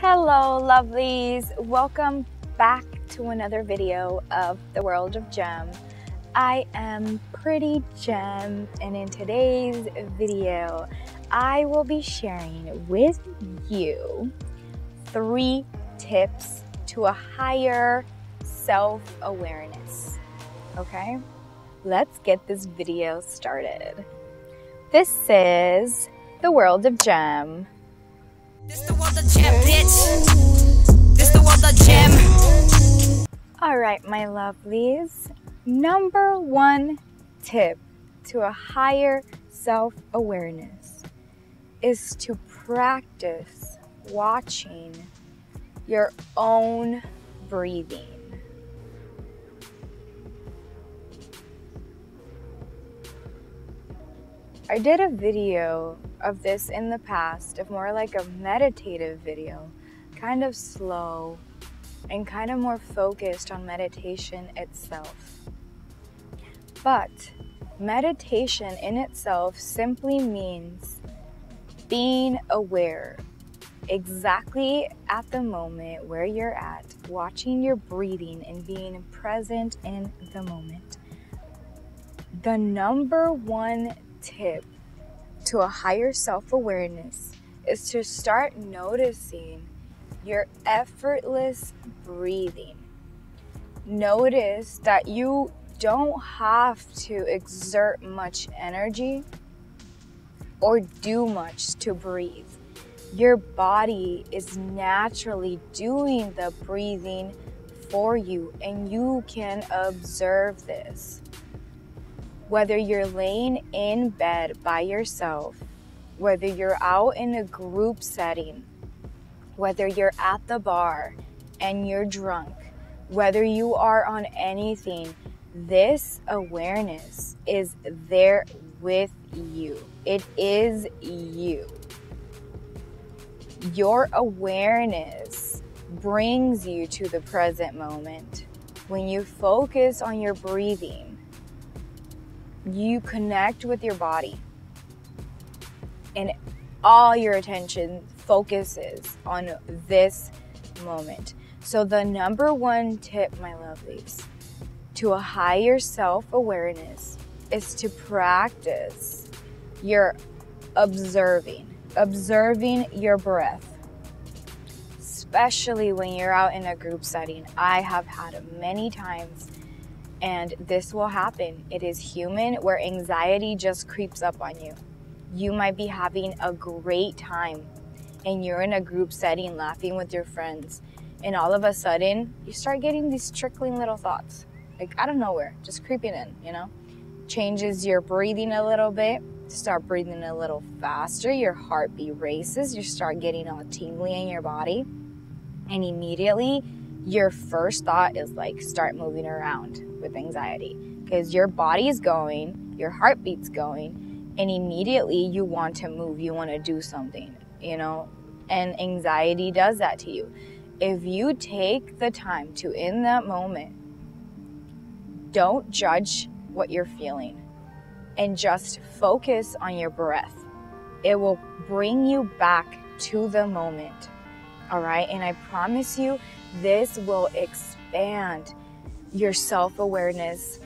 Hello lovelies, welcome back to another video of the world of Gem. I am Prwwtygems, and in today's video I will be sharing with you 3 tips to a higher self-awareness. Okay, let's get this video started. This is the world of Gem. This the world of Gem, bitch. This the world of Gem. Alright, my lovelies. Number 1 tip to a higher self-awareness is to practice watching your own breathing. I did a video of this in the past, of more like a meditative video, kind of slow and kind of more focused on meditation itself. But meditation in itself simply means being aware exactly at the moment where you're at, watching your breathing and being present in the moment. The number 1 tip to a higher self-awareness is to start noticing your effortless breathing. Notice that you don't have to exert much energy or do much to breathe. Your body is naturally doing the breathing for you, and you can observe this. Whether you're laying in bed by yourself, whether you're out in a group setting, whether you're at the bar and you're drunk, whether you are on anything, this awareness is there with you. It is you. Your awareness brings you to the present moment. When you focus on your breathing, you connect with your body, and all your attention focuses on this moment. So the number 1 tip, my lovelies, to a higher self-awareness is to practice your observing your breath, especially when you're out in a group setting. I have had it many times, and this will happen. It is human, where anxiety just creeps up on you. You might be having a great time and you're in a group setting laughing with your friends, and all of a sudden you start getting these trickling little thoughts, like out of nowhere, just creeping in, changes your breathing a little bit. Start breathing a little faster, your heartbeat races, you start getting all tingly in your body, and immediately your first thought is like, start moving around with anxiety, because your body's going, your heartbeat's going, and immediately you want to move, you want to do something, and anxiety does that to you. If you take the time to, in that moment, don't judge what you're feeling and just focus on your breath, it will bring you back to the moment. All right, and I promise you, this will expand your self-awareness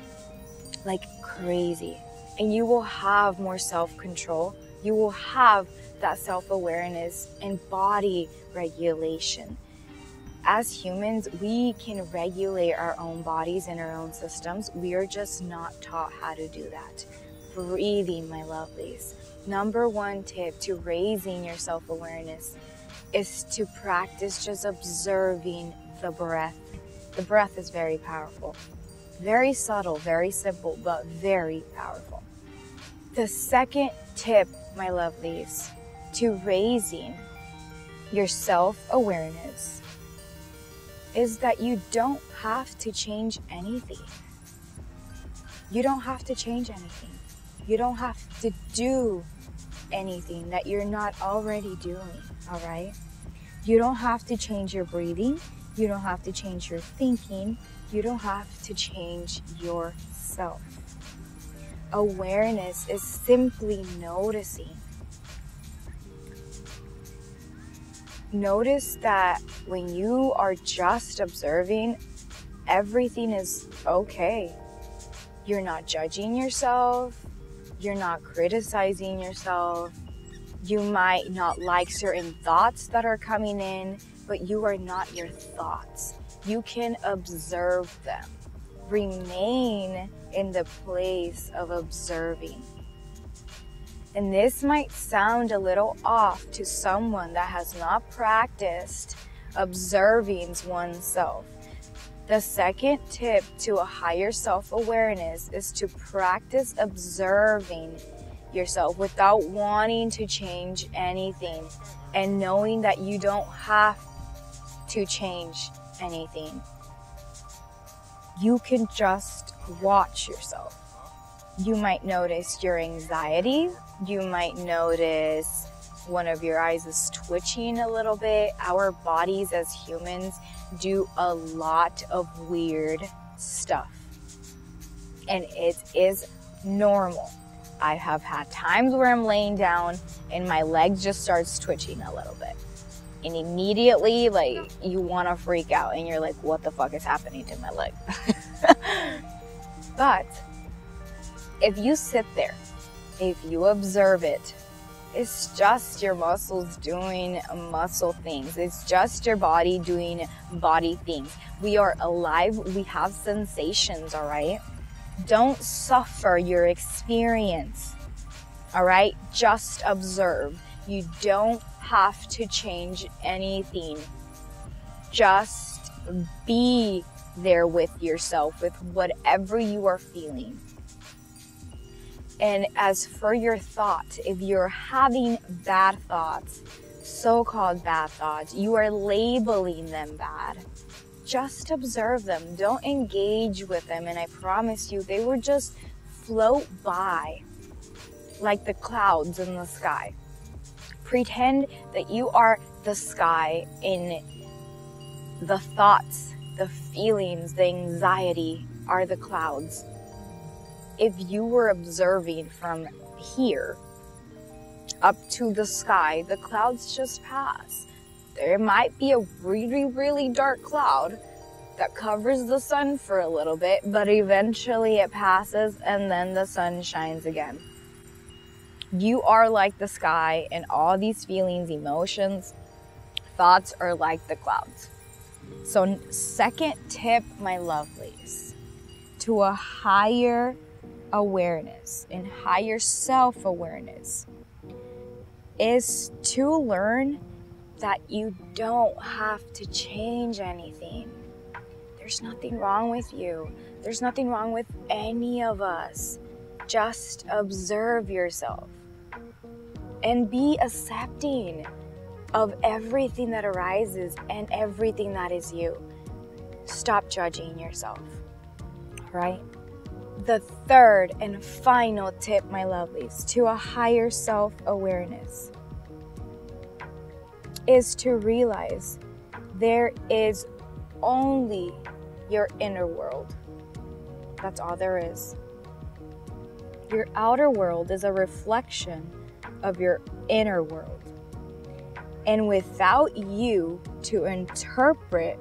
like crazy, and you will have more self-control. You will have that self-awareness and body regulation. As humans, we can regulate our own bodies and our own systems. We are just not taught how to do that. Breathing, my lovelies. Number 1 tip to raising your self-awareness is to practice just observing the breath. The breath is very powerful, very subtle, very simple, but very powerful. The second tip, my lovelies, to raising your self-awareness is that you don't have to change anything. You don't have to change anything. You don't have to do anything that you're not already doing, all right? You don't have to change your breathing. You don't have to change your thinking. You don't have to change yourself. Awareness is simply noticing. notice that when you are just observing, everything is okay. You're not judging yourself. You're not criticizing yourself. You might not like certain thoughts that are coming in, but you are not your thoughts. You can observe them. Remain in the place of observing. And this might sound a little off to someone that has not practiced observing oneself. The second tip to a higher self-awareness is to practice observing yourself without wanting to change anything and knowing that you don't have to change anything. You can just watch yourself. You might notice your anxiety. You might notice one of your eyes is twitching a little bit. Our bodies as humans do a lot of weird stuff. And it is normal. I have had times where I'm laying down and my leg just starts twitching a little bit. And immediately, like, you want to freak out and you're like, what the fuck is happening to my leg? But if you sit there, if you observe it, it's just your muscles doing muscle things. It's just your body doing body things. We are alive. We have sensations, all right? Don't suffer your experience, all right? Just observe. You don't have to change anything. Just be there with yourself, with whatever you are feeling. And as for your thoughts, if you're having bad thoughts, so-called bad thoughts, you are labeling them bad, just observe them. Don't engage with them. And I promise you, they will just float by like the clouds in the sky. Pretend that you are the sky in the thoughts, the feelings, the anxiety are the clouds. If you were observing from here up to the sky, the clouds just pass. There might be a really, really dark cloud that covers the sun for a little bit, but eventually it passes and then the sun shines again. You are like the sky, and all these feelings, emotions, thoughts are like the clouds. So second tip, my lovelies, to a higher awareness and higher self-awareness is to learn that you don't have to change anything. There's nothing wrong with you. There's nothing wrong with any of us. Just observe yourself and be accepting of everything that arises and everything that is you. Stop judging yourself, right? The third and final tip, my lovelies, to a higher self-awareness is to realize there is only your inner world. That's all there is. Your outer world is a reflection of your inner world. And without you to interpret,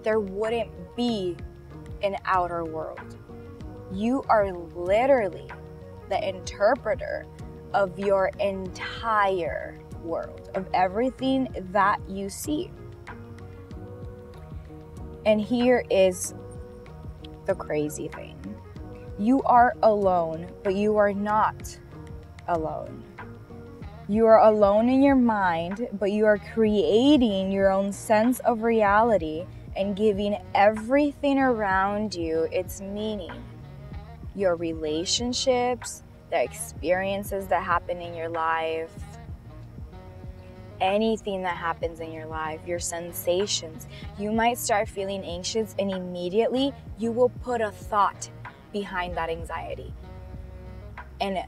there wouldn't be an outer world. You are literally the interpreter of your entire world, of everything that you see. And here is the crazy thing. You are alone, but you are not alone. You are alone in your mind, but you are creating your own sense of reality and giving everything around you its meaning. Your relationships, the experiences that happen in your life, anything that happens in your life, your sensations. You might start feeling anxious and immediately you will put a thought behind that anxiety and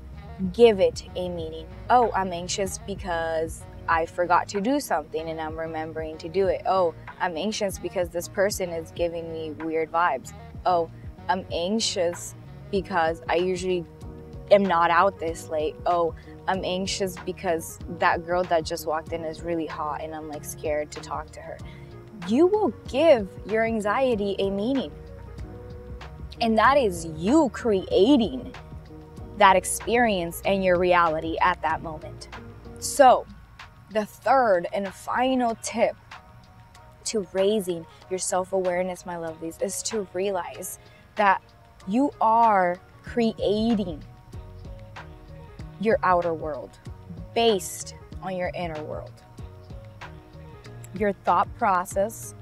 give it a meaning. Oh, I'm anxious because I forgot to do something and I'm remembering to do it. Oh, I'm anxious because this person is giving me weird vibes. Oh, I'm anxious because I usually am not out this late. Oh, I'm anxious because that girl that just walked in is really hot and I'm like scared to talk to her. You will give your anxiety a meaning. And that is you creating that experience and your reality at that moment. So, the third and final tip to raising your self-awareness, my lovelies, is to realize that you are creating your outer world based on your inner world. Your thought process,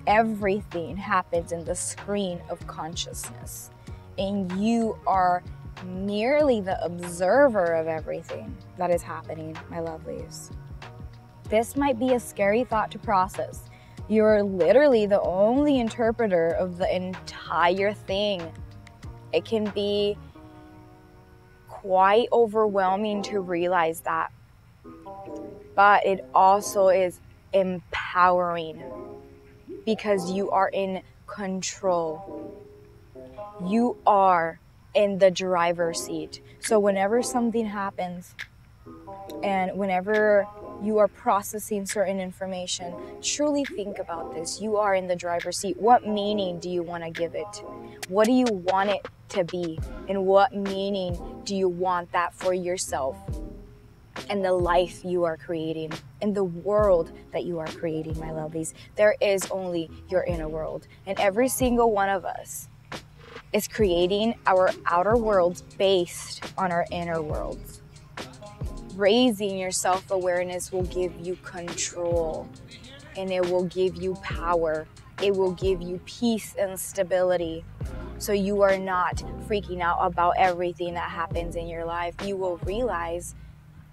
everything happens in the screen of consciousness, and you are merely the observer of everything that is happening, my lovelies. This might be a scary thought to process. You're literally the only interpreter of the entire thing. It can be quite overwhelming to realize that, but it also is empowering because you are in control. You are in the driver's seat. So whenever something happens and whenever you are processing certain information, truly think about this. You are in the driver's seat. What meaning do you want to give it? What do you want it to be? And what meaning do you want that for yourself and the life you are creating and the world that you are creating, my lovelies? There is only your inner world. And every single one of us is creating our outer worlds based on our inner worlds. Raising your self-awareness will give you control, and it will give you power. It will give you peace and stability, so you are not freaking out about everything that happens in your life. You will realize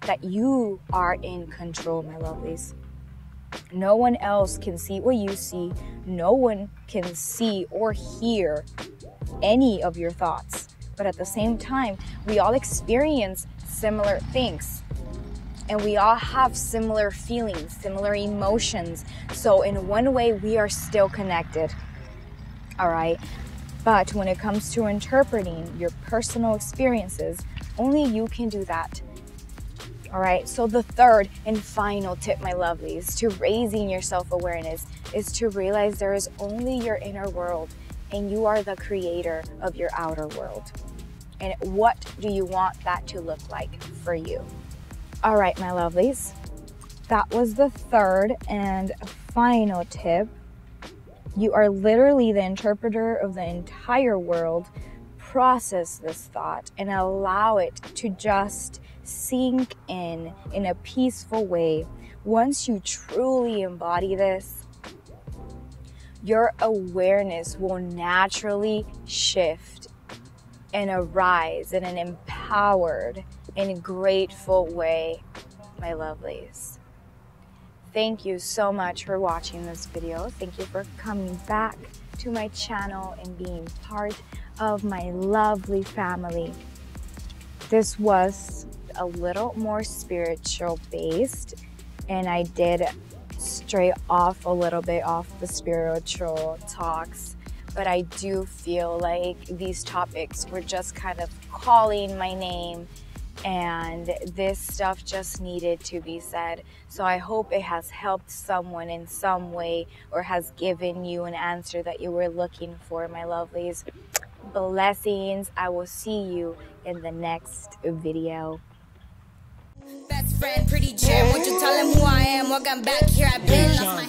that you are in control, my lovelies. No one else can see what you see. No one can see or hear any of your thoughts. But at the same time, we all experience similar things. And we all have similar feelings, similar emotions. So in one way, we are still connected. All right? But when it comes to interpreting your personal experiences, only you can do that. All right? So the third and final tip, my lovelies, to raising your self-awareness is to realize there is only your inner world, and you are the creator of your outer world. And what do you want that to look like for you? All right, my lovelies, that was the third and final tip. You are literally the interpreter of the entire world. Process this thought and allow it to just sink in a peaceful way. Once you truly embody this, your awareness will naturally shift and arise in an empowered and grateful way, my lovelies. Thank you so much for watching this video. Thank you for coming back to my channel and being part of my lovely family. This was a little more spiritual based, and I did stray off a little bit off the spiritual talks, but I do feel like these topics were just kind of calling my name, and this stuff just needed to be said. So I hope it has helped someone in some way, or has given you an answer that you were looking for, my lovelies. Blessings. I will see you in the next video. Best friend, Prwwtygems, won't you tell him who I am? Welcome back, here I've been.